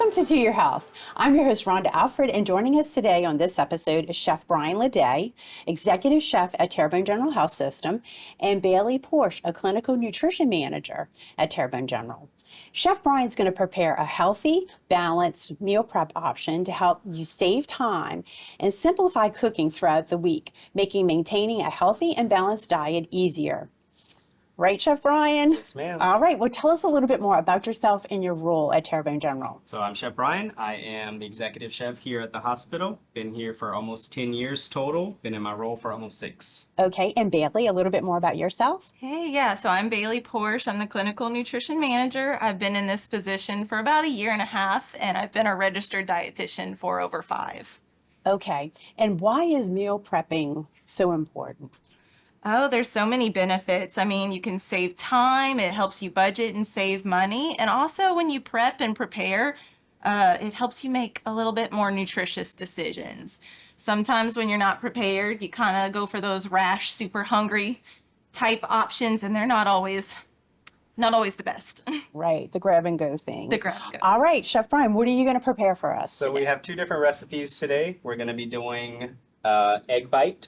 Welcome to Your Health. I'm your host, Rhonda Alfred, and joining us today on this episode is Chef Bryan Ledet, Executive Chef at Terrebonne General Health System, and Bailey Porche, a Clinical Nutrition Manager at Terrebonne General. Chef Bryan's going to prepare a healthy, balanced meal prep option to help you save time and simplify cooking throughout the week, making maintaining a healthy and balanced diet easier. Right, Chef Bryan? Yes, ma'am. All right. Well, tell us a little bit more about yourself and your role at Terrebonne General. So I'm Chef Bryan. I am the executive chef here at the hospital. Been here for almost 10 years total. Been in my role for almost 6. Okay. And Bailey, a little bit more about yourself. Hey, yeah, so I'm Bailey Porche. I'm the Clinical Nutrition Manager. I've been in this position for about a year and a half, and I've been a registered dietitian for over 5. Okay. And why is meal prepping so important? Oh, there's so many benefits. I mean, you can save time, it helps you budget and save money. And also when you prep and prepare, it helps you make a little bit more nutritious decisions. Sometimes when you're not prepared, you kind of go for those rash, super hungry type options, and they're not always the best. Right. The grab and go thing. The grab and go. All right, Chef Bryan, what are you going to prepare for us? So we have 2 different recipes today. We're going to be doing egg bite,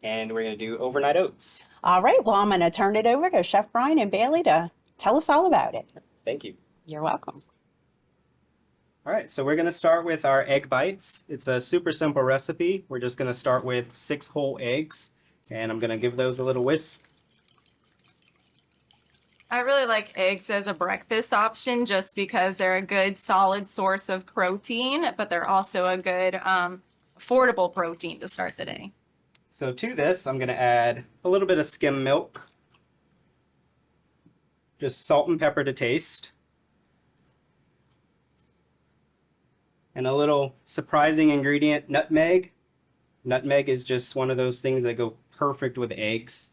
and we're going to do overnight oats. All right. Well, I'm going to turn it over to Chef Bryan and Bailey to tell us all about it. Thank you. You're welcome. All right, so we're going to start with our egg bites. It's a super simple recipe. We're just going to start with 6 whole eggs, and I'm going to give those a little whisk. I really like eggs as a breakfast option just because they're a good solid source of protein, but they're also a good affordable protein to start the day. So to this, I'm going to add a little bit of skim milk, just salt and pepper to taste, and a little surprising ingredient, nutmeg. Nutmeg is just one of those things that go perfect with eggs.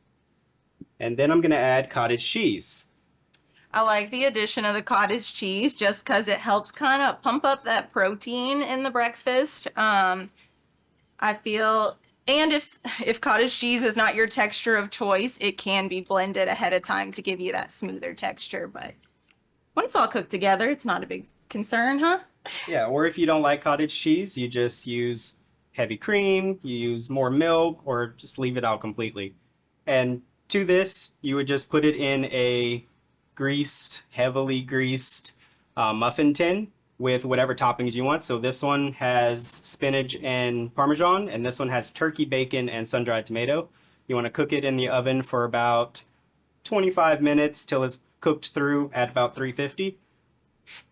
And then I'm going to add cottage cheese. I like the addition of the cottage cheese just because it helps kind of pump up that protein in the breakfast. I feel, and if cottage cheese is not your texture of choice, it can be blended ahead of time to give you that smoother texture. But when it's all cooked together, it's not a big concern, huh? Yeah, or if you don't like cottage cheese, you just use heavy cream, you use more milk, or just leave it out completely. And to this, you would just put it in a heavily greased muffin tin with whatever toppings you want. So this one has spinach and Parmesan, and this one has turkey bacon and sun-dried tomato. You want to cook it in the oven for about 25 minutes till it's cooked through at about 350.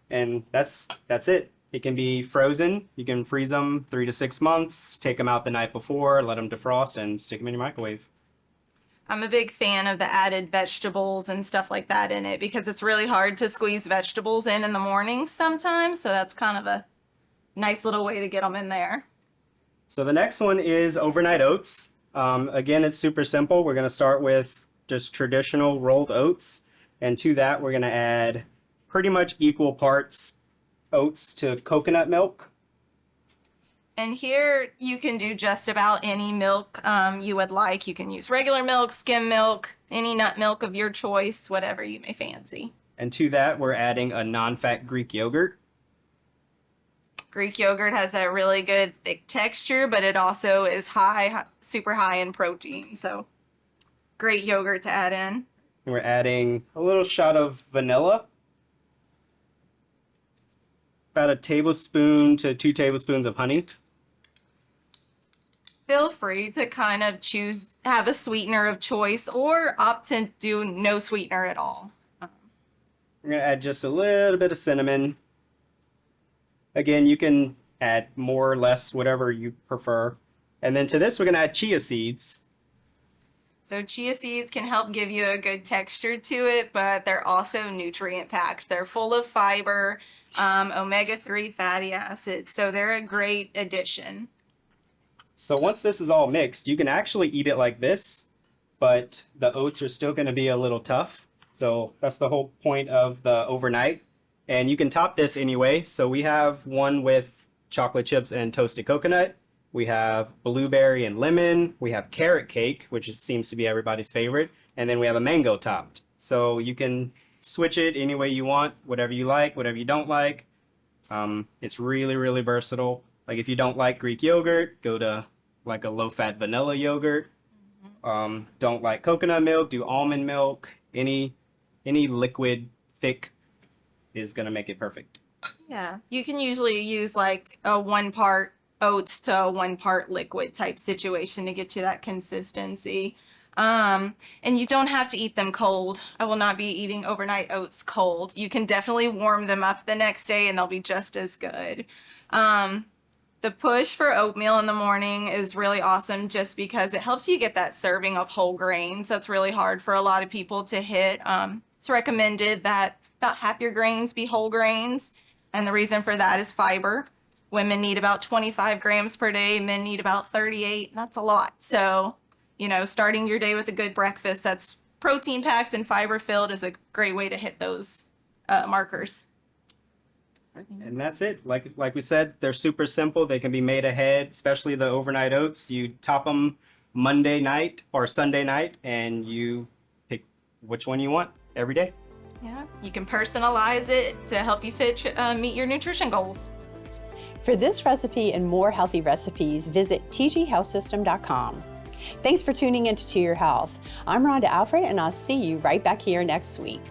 And that's it. It can be frozen. You can freeze them 3 to 6 months, take them out the night before, let them defrost, and stick them in your microwave. I'm a big fan of the added vegetables and stuff like that in it because it's really hard to squeeze vegetables in the morning sometimes. So that's kind of a nice little way to get them in there. So the next one is overnight oats. Again, it's super simple. We're going to start with just traditional rolled oats. And to that, we're going to add pretty much equal parts oats to coconut milk. And here you can do just about any milk you would like. You can use regular milk, skim milk, any nut milk of your choice, whatever you may fancy. And to that, we're adding a non-fat Greek yogurt. Greek yogurt has that really good thick texture, but it also is super high in protein. So great yogurt to add in. And we're adding a little shot of vanilla. About a tablespoon to 2 tablespoons of honey. Feel free to kind of have a sweetener of choice or opt to do no sweetener at all. We're going to add just a little bit of cinnamon. Again, you can add more or less, whatever you prefer. And then to this, we're going to add chia seeds. So chia seeds can help give you a good texture to it, but they're also nutrient packed. They're full of fiber, omega-3 fatty acids, so they're a great addition. So once this is all mixed, you can actually eat it like this, but the oats are still going to be a little tough. So that's the whole point of the overnight. And you can top this anyway. So we have one with chocolate chips and toasted coconut. We have blueberry and lemon. We have carrot cake, which seems to be everybody's favorite. And then we have a mango topped. So you can switch it any way you want, whatever you like, whatever you don't like. It's really, really versatile. Like if you don't like Greek yogurt, go to like a low-fat vanilla yogurt. Don't like coconut milk, do almond milk. Any liquid thick is gonna make it perfect. Yeah, you can usually use like a 1 part oats to a 1 part liquid type situation to get you that consistency. And you don't have to eat them cold. I will not be eating overnight oats cold. You can definitely warm them up the next day and they'll be just as good. The push for oatmeal in the morning is really awesome just because it helps you get that serving of whole grains. That's really hard for a lot of people to hit. It's recommended that about half your grains be whole grains. And the reason for that is fiber. Women need about 25 grams per day. Men need about 38. That's a lot. So, starting your day with a good breakfast that's protein packed and fiber filled is a great way to hit those markers. And that's it. Like we said, they're super simple. They can be made ahead, especially the overnight oats. You top them Monday night or Sunday night, and you pick which one you want every day. Yeah, you can personalize it to help you meet your nutrition goals. For this recipe and more healthy recipes, visit tghealthsystem.com. Thanks for tuning into To Your Health. I'm Rhonda Alfred, and I'll see you right back here next week.